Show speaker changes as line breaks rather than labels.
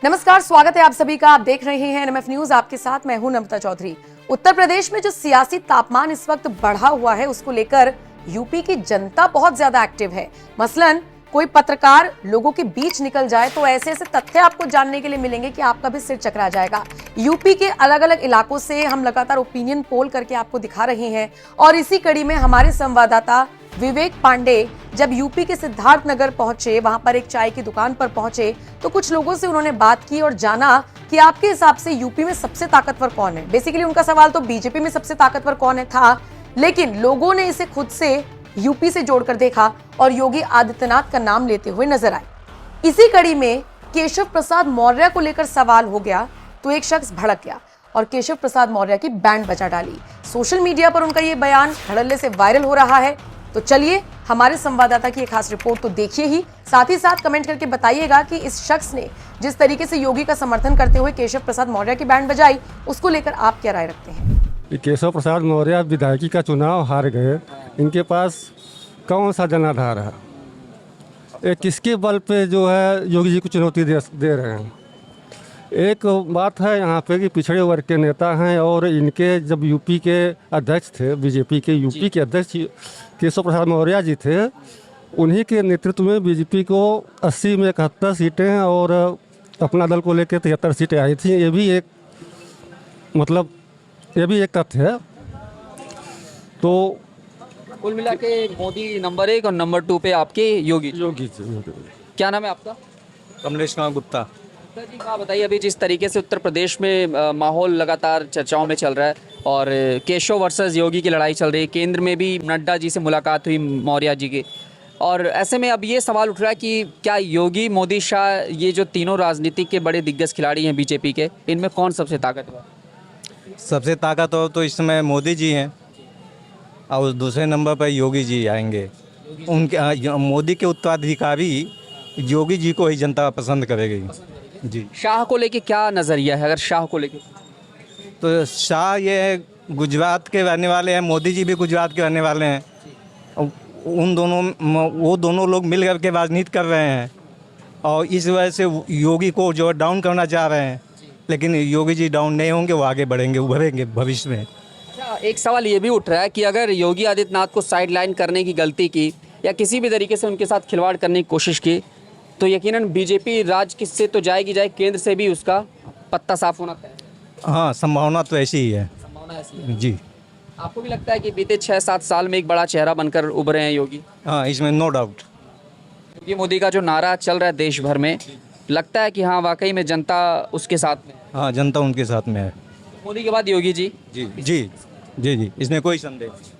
नमस्कार, स्वागत है आप सभी का। आप देख रहे हैं एनएमएफ न्यूज। आपके साथ मैं हूं नमिता चौधरी। उत्तर प्रदेश में जो सियासी तापमान इस वक्त बढ़ा हुआ है, उसको लेकर यूपी की जनता बहुत ज्यादा एक्टिव है। मसलन कोई पत्रकार लोगों के बीच निकल जाए तो ऐसे ऐसे तथ्य आपको जानने के लिए मिलेंगे कि आपका भी सिर चकरा जाएगा। यूपी के अलग अलग इलाकों से हम लगातार ओपिनियन पोल करके आपको दिखा रहे हैं और इसी कड़ी में हमारे संवाददाता विवेक पांडे जब यूपी के सिद्धार्थनगर पहुंचे, वहां पर एक चाय की दुकान पर पहुंचे तो कुछ लोगों से उन्होंने बात की और जाना कि आपके हिसाब से यूपी में सबसे ताकतवर कौन है। बेसिकली उनका सवाल तो बीजेपी में सबसे ताकतवर कौन है था, लेकिन लोगों ने इसे खुद से यूपी से जोड़कर देखा और योगी आदित्यनाथ का नाम लेते हुए नजर आए। इसी कड़ी में केशव प्रसाद मौर्य को लेकर सवाल हो गया तो एक शख्स भड़क गया और केशव प्रसाद मौर्य की बैंड बजा डाली। सोशल मीडिया पर उनका ये बयान धड़ल्ले से वायरल हो रहा है। तो चलिए हमारे संवाददाता की एक खास रिपोर्ट तो देखिए ही, साथ ही साथ कमेंट करके बताइएगा कि इस शख्स ने जिस तरीके से योगी का समर्थन करते हुए केशव प्रसाद मौर्य की बैंड बजाई, उसको लेकर आप क्या राय रखते हैं।
केशव प्रसाद मौर्य विधायकी का चुनाव हार गए, इनके पास कौन सा जनाधार है? ये किसके बल पे जो है योगी जी को चुनौती दे रहे हैं? एक बात है यहाँ पे कि पिछड़े वर्ग के नेता हैं और इनके जब यूपी के अध्यक्ष थे, बीजेपी के यूपी के अध्यक्ष केशव प्रसाद मौर्य जी थे, उन्हीं के नेतृत्व में बीजेपी को 80 में 71 सीटें और अपना दल को लेकर 73 सीटें आई थी। ये भी एक तथ्य है। तो
कुल मिला के मोदी नंबर 1 और नंबर 2 पे आपके योगी
योगी
क्या नाम है आपका?
कमलेश कुमार गुप्ता।
सर जी, आप बताइए, अभी जिस तरीके से उत्तर प्रदेश में माहौल लगातार चर्चाओं में चल रहा है और केशव वर्सेस योगी की लड़ाई चल रही है, केंद्र में भी नड्डा जी से मुलाकात हुई मौर्य जी की, और ऐसे में अब ये सवाल उठ रहा है कि क्या योगी, मोदी, शाह, ये जो तीनों राजनीतिक के बड़े दिग्गज खिलाड़ी हैं बीजेपी के, इनमें कौन सबसे ताकतवर?
सबसे ताकतवर तो इस समय मोदी जी हैं और दूसरे नंबर पर योगी जी आएंगे। उनके मोदी के उत्तराधिकारी योगी जी को ही जनता पसंद करेगी जी।
शाह को लेके क्या नज़रिया है? अगर शाह को लेके
तो शाह ये गुजरात के रहने वाले हैं, मोदी जी भी गुजरात के रहने वाले हैं। वो दोनों लोग मिल कर के राजनीति कर रहे हैं और इस वजह से योगी को जो डाउन करना चाह रहे हैं, लेकिन योगी जी डाउन नहीं होंगे, वो आगे बढ़ेंगे, उभरेंगे भविष्य में।
एक सवाल ये भी उठ रहा है कि अगर योगी आदित्यनाथ को साइडलाइन करने की गलती की या किसी भी तरीके से उनके साथ खिलवाड़ करने की कोशिश की तो यकीनन बीजेपी राज किससे तो जाएगी, केंद्र से भी उसका पत्ता साफ होना तय है।
हाँ, संभावना तो ऐसी ही है।
संभावना ऐसी है
जी।
आपको भी लगता है कि बीते 6-7 साल में एक बड़ा चेहरा बनकर उभरे हैं योगी?
हाँ, इसमें नो डाउट।
योगी मोदी का जो नारा चल रहा है देश भर में, लगता है कि हाँ वाकई में जनता उसके साथ में?
हाँ, जनता उनके साथ में है।
मोदी के बाद योगी जी?
जी जी जी जी, इसमें कोई संदेह नहीं।